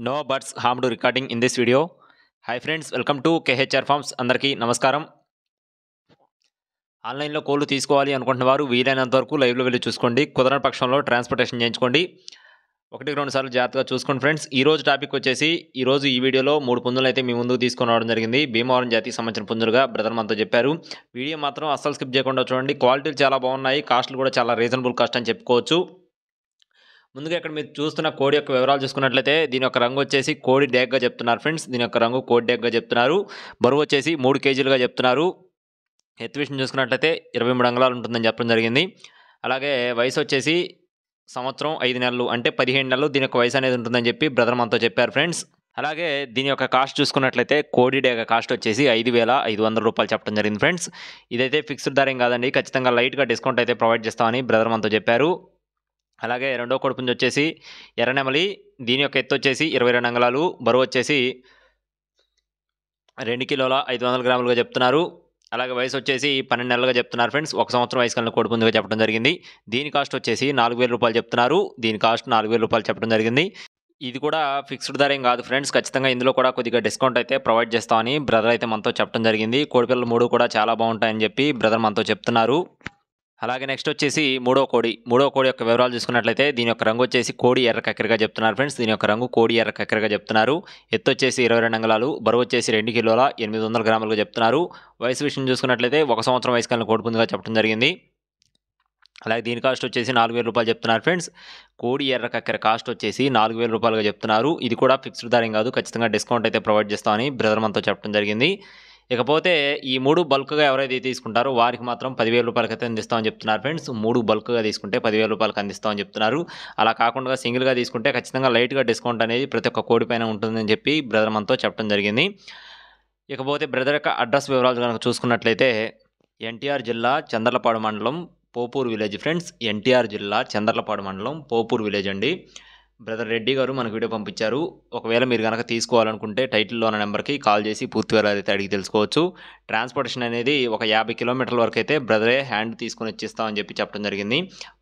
No birds harmed recording in this video. Hi friends, welcome to KHR Farms. అందరికీ నమస్కారం. ఆన్లైన్లో కోళ్లు తీసుకోవాలి అనుకుంటున్న వారు వీలైనంత వరకు లైవ్లో వెళ్ళి చూసుకోండి. కుదరని పక్షంలో ట్రాన్స్పోర్టేషన్ చేయించుకోండి. 1-2 సార్లు జాగ్రత్తగా చూసుకోండి ఫ్రెండ్స్. ఈరోజు టాపిక్ వచ్చేసి ఈరోజు ఈ వీడియోలో 3 పుంజులు అయితే మీ ముందుకు తీసుకొని రావడం జరిగింది. భీమవరం జాతికి సంబంధించిన పుంజులుగా బ్రదర్ మనతో చెప్పారు. వీడియో మాత్రం అస్సలు స్కిప్ చేయకుండా చూడండి. క్వాలిటీలు చాలా బాగున్నాయి, కాస్ట్లు కూడా చాలా రీజనబుల్ కాస్ట్ అని చెప్పుకోవచ్చు. ముందుగా ఇక్కడ మీరు చూస్తున్న కోడి యొక్క వివరాలు చూసుకున్నట్లయితే దీని యొక్క రంగు వచ్చేసి కోడి డేగ్గా చెప్తున్నారు ఫ్రెండ్స్. దీని యొక్క రంగు కోడి డేగ్గా చెప్తున్నారు. బరువు వచ్చేసి 3 కేజీలుగా చెప్తున్నారు. ఎత్తు విషయం చూసుకున్నట్లయితే 23 అంగుళాలు ఉంటుందని చెప్పడం జరిగింది. అలాగే వయసు వచ్చేసి సంవత్సరం 5 నెలలు అంటే 15 నెలలు దీని యొక్క వయసు అనేది ఉంటుందని చెప్పి బ్రదర్ మనతో చెప్పారు ఫ్రెండ్స్. అలాగే దీని యొక్క కాస్ట్ చూసుకున్నట్లయితే కోడి డేగ కాస్ట్ వచ్చేసి 5,500 రూపాయలు చెప్పడం జరిగింది ఫ్రెండ్స్. ఇదైతే ఫిక్స్డ్ ధర ఏం కాదండి, ఖచ్చితంగా లైట్గా డిస్కౌంట్ అయితే ప్రొవైడ్ చేస్తామని బ్రదర్ మనతో చెప్పారు. అలాగే రెండో కోడి పుంజు వచ్చేసి ఎర్రనెమలి. దీని యొక్క ఎత్తు వచ్చేసి 22 అంగుళాలు, బరువు వచ్చేసి 2 కిలోల 500 గ్రాములుగా చెప్తున్నారు. అలాగే వయసు వచ్చేసి 12 నెలలుగా చెప్తున్నారు ఫ్రెండ్స్. 1 సంవత్సరం వయసు కలిగిన కోడి పుంజుగా చెప్పడం జరిగింది. దీని కాస్ట్ వచ్చేసి 4,000 రూపాయలు చెప్తున్నారు. దీని కాస్ట్ 4,000 రూపాయలు చెప్పడం జరిగింది. ఇది కూడా ఫిక్స్డ్ ధర ఏం కాదు ఫ్రెండ్స్, ఖచ్చితంగా ఇందులో కూడా కొద్దిగా డిస్కౌంట్ అయితే ప్రొవైడ్ చేస్తామని బ్రదర్ అయితే మనతో చెప్పడం జరిగింది. కోడిపిల్లలు 3 కూడా చాలా బాగుంటాయని చెప్పి బ్రదర్ మనతో చెప్తున్నారు. అలాగే నెక్స్ట్ వచ్చేసి మూడో కోడి యొక్క వివరాలు చూసుకున్నట్లయితే దీని యొక్క రంగు వచ్చేసి కోడి ఎర్ర కక్కెరగా చెప్తున్నారు ఫ్రెండ్స్. దీని యొక్క రంగు కోడి ఎర్ర కక్కెరగా చెప్తున్నారు. ఎత్తు వచ్చేసి 22 అంగుళాలు, బరువు వచ్చేసి 2 కిలోల 800 గ్రాములుగా చెప్తున్నారు. వయసు విషయం చూసుకున్నట్లయితే 1 సంవత్సరం వయసు కలిగిన కోడి పుంజుగా చెప్పడం జరిగింది. అలాగే దీని కాస్ట్ వచ్చేసి 4,000 రూపాయలు చెప్తున్నారు ఫ్రెండ్స్. కోడి ఎర్ర కక్కెర కాస్ట్ వచ్చేసి 4,000 రూపాయలుగా చెప్తున్నారు. ఇది కూడా ఫిక్స్డ్ ధర ఏం కాదు, ఖచ్చితంగా డిస్కౌంట్ అయితే ప్రొవైడ్ చేస్తామని బ్రదర్ మనతో చెప్పడం జరిగింది. ఇకపోతే ఈ 3 బల్క్గా ఎవరైతే తీసుకుంటారో వారికి మాత్రం 10,000 రూపాయలకి అయితే అందిస్తామని చెప్తున్నారు ఫ్రెండ్స్. 3 బల్క్గా తీసుకుంటే 10,000 రూపాయలకి అందిస్తామని చెప్తున్నారు. అలా కాకుండా సింగిల్గా తీసుకుంటే ఖచ్చితంగా లైట్గా డిస్కౌంట్ అనేది ప్రతి ఒక్క కోడి పైన ఉంటుందని చెప్పి బ్రదర్ మనతో చెప్పడం జరిగింది. ఇకపోతే బ్రదర్ యొక్క అడ్రస్ వివరాలు కనుక చూసుకున్నట్లయితే ఎన్టీఆర్ జిల్లా చంద్రలపాడు మండలం పోపూర్ విలేజ్ ఫ్రెండ్స్. ఎన్టీఆర్ జిల్లా చంద్రలపాడు మండలం పోపూర్ విలేజ్ అండి. బ్రదర్ రెడ్డి గారు మనకు వీడియో పంపించారు. ఒకవేళ మీరు కనుక తీసుకోవాలనుకుంటే టైటిల్లో ఉన్న నెంబర్కి కాల్ చేసి పూర్తి వివరాలు అయితే అడిగి తెలుసుకోవచ్చు. ట్రాన్స్పోర్టేషన్ అనేది ఒక 50 కిలోమీటర్ల వరకు అయితే బ్రదరే హ్యాండ్ తీసుకొని ఇచ్చిస్తామని చెప్పి చెప్పడం జరిగింది.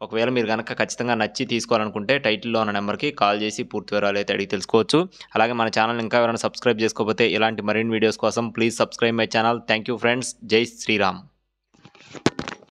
ఒకవేళ మీరు కనుక ఖచ్చితంగా నచ్చి తీసుకోవాలనుకుంటే టైటిల్లో ఉన్న నెంబర్కి కాల్ చేసి పూర్తి వివరాలు అయితే అడిగి తెలుసుకోవచ్చు. అలాగే మన ఛానల్ ఇంకా ఎవరైనా సబ్స్క్రైబ్ చేసుకోకపోతే ఇలాంటి మరిన్ని వీడియోస్ కోసం please subscribe my channel. Thank you friends. జై శ్రీరామ్.